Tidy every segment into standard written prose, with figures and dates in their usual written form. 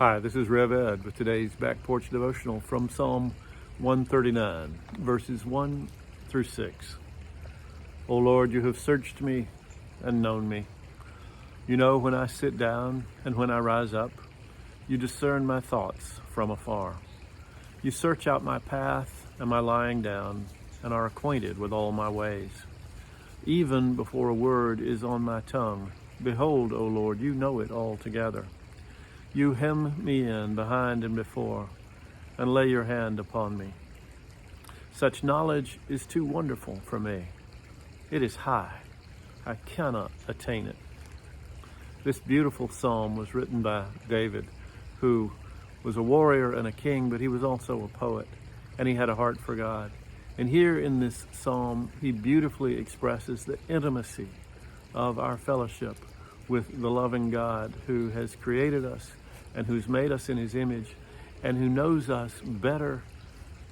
Hi, this is Rev Ed with today's Back Porch Devotional from Psalm 139, verses 1 through 6. O Lord, you have searched me and known me. You know when I sit down and when I rise up. You discern my thoughts from afar. You search out my path and my lying down and are acquainted with all my ways. Even before a word is on my tongue, behold, O Lord, you know it altogether. You hem me in behind and before, and lay your hand upon me. Such knowledge is too wonderful for me. It is high. I cannot attain it. This beautiful psalm was written by David, who was a warrior and a king, but he was also a poet, and he had a heart for God. And here in this psalm, he beautifully expresses the intimacy of our fellowship with the loving God who has created us and who's made us in his image and who knows us better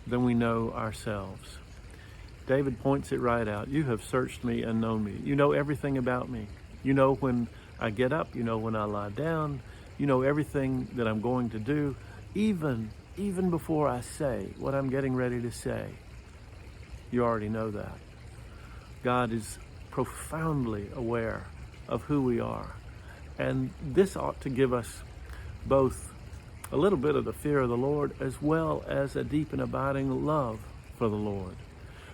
than we know ourselves. David points it right out. You have searched me and known me. You know everything about me. You know when I get up. You know when I lie down. You know everything that I'm going to do, even before I say what I'm getting ready to say. You already know that. God is profoundly aware of who we are. And this ought to give us both a little bit of the fear of the Lord as well as a deep and abiding love for the Lord.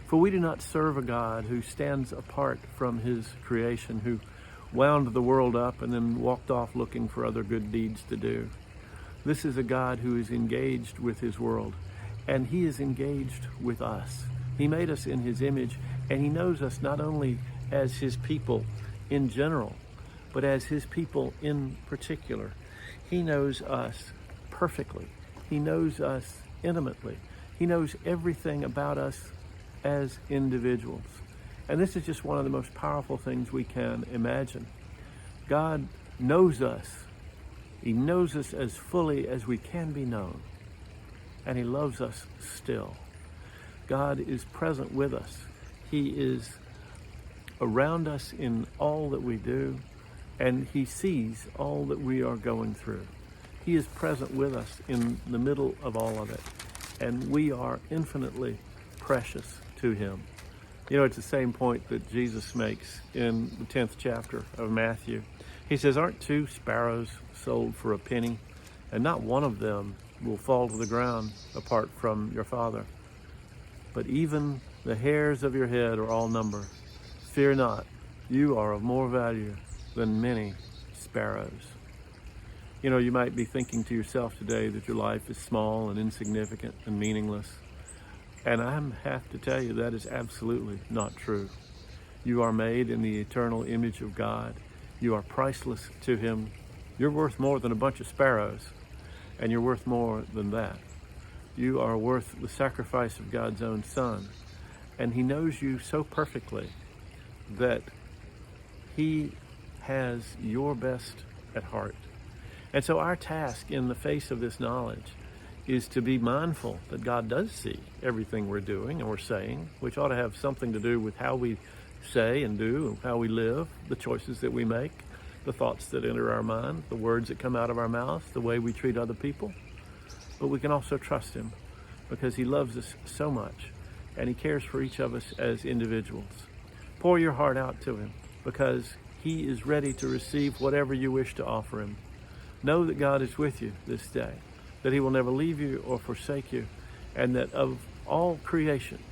For we do not serve a God who stands apart from his creation, who wound the world up and then walked off looking for other good deeds to do. This is a God who is engaged with his world, and he is engaged with us. He made us in his image, and he knows us not only as his people in general, but as his people in particular. He knows us perfectly. He knows us intimately. He knows everything about us as individuals. And this is just one of the most powerful things we can imagine. God knows us. He knows us as fully as we can be known. And he loves us still. God is present with us. He is around us in all that we do, and he sees all that we are going through. He is present with us in the middle of all of it, and we are infinitely precious to him. You know, it's the same point that Jesus makes in the 10th chapter of Matthew. He says, aren't 2 sparrows sold for a penny, and not one of them will fall to the ground apart from your Father? But even the hairs of your head are all numbered. Fear not, you are of more value than many sparrows. You know, you might be thinking to yourself today that your life is small and insignificant and meaningless. And I have to tell you that is absolutely not true. You are made in the eternal image of God. You are priceless to him. You're worth more than a bunch of sparrows, and you're worth more than that. You are worth the sacrifice of God's own Son. And he knows you so perfectly that he has your best at heart. And so our task in the face of this knowledge is to be mindful that God does see everything we're doing and we're saying, which ought to have something to do with how we say and do, and how we live, the choices that we make, the thoughts that enter our mind, the words that come out of our mouth, the way we treat other people. But we can also trust him because he loves us so much and he cares for each of us as individuals. Pour your heart out to him because he is ready to receive whatever you wish to offer him. Know that God is with you this day, that he will never leave you or forsake you, and that of all creation,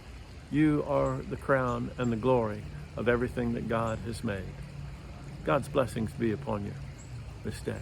you are the crown and the glory of everything that God has made. God's blessings be upon you this day.